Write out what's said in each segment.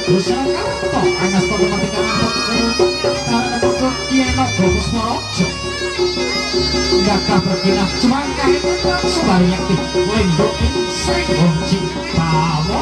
Dosa karto anas matematika untuk Kieno Gopus Morojo gakah berkinah cemangkah sebari yakti lendo sing bonci pawo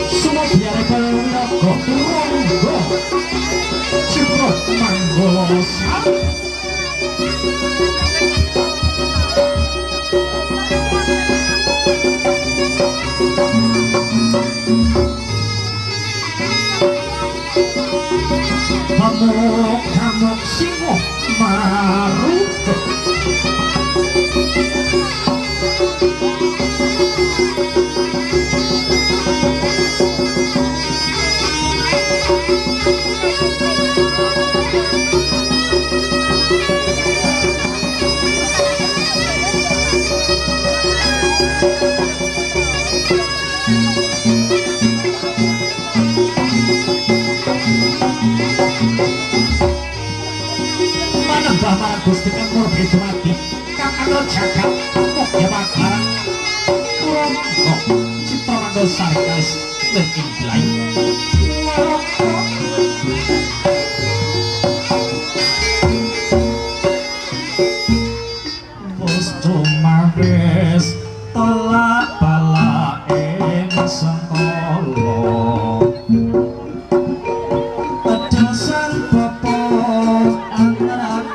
semua biar berlaku turunggo ciprot manggosa hamuk singok maruto Bapak Gusti Kang begitu mati Kang Ando jagat Mokya bakaran Kurang kok Cipta Mando Sarkas dan Inglai Bos Dumabes Tolak bala ing sengkolo Adosan popok anak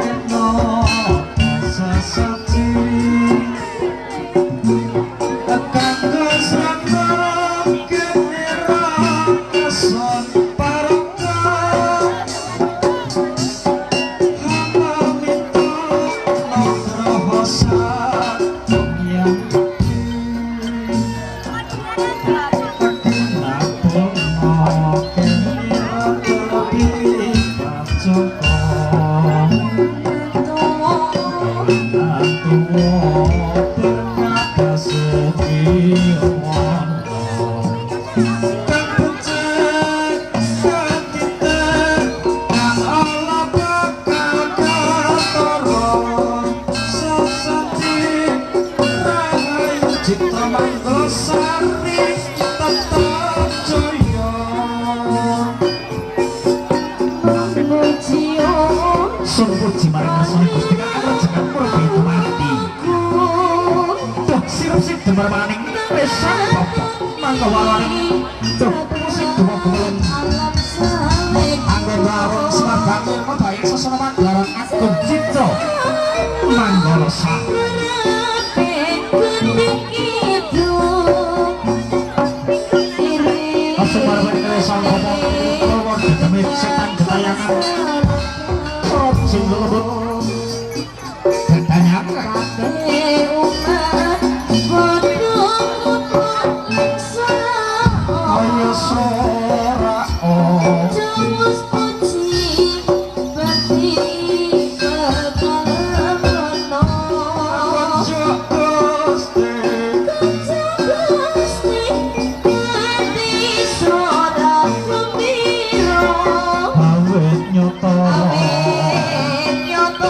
nyoto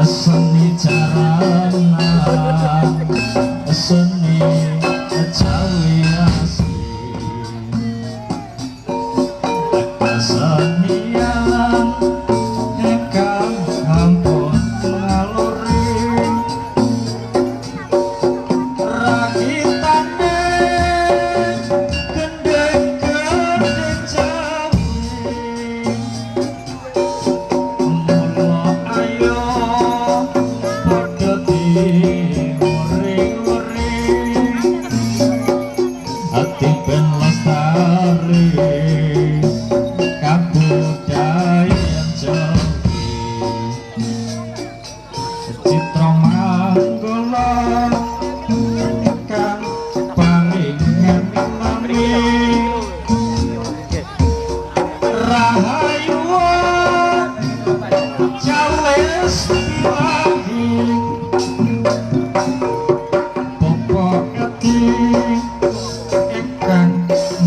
seni jarana seni Jawi asli kesenian ingkang ampun ngaluri rakitane gendeng-gendeng Jawi mula ayo padha diuring-uring ati ben lestari kabudayan Jawi citra manggala kang paringan nami rahayu jawes ilahi pokok ati ingkang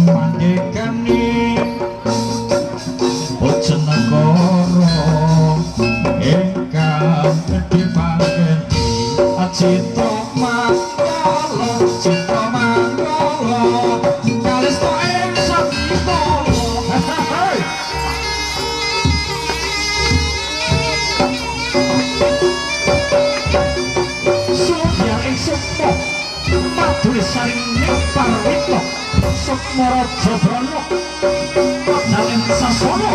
mandegani Bojonegoro ingkang dipangeni Citra Manggala Citra Manggala kalista ing Sabitala Sudya ing Sukma Maduri saring ning Parwita Sukma Jabrana Padhaling Sasana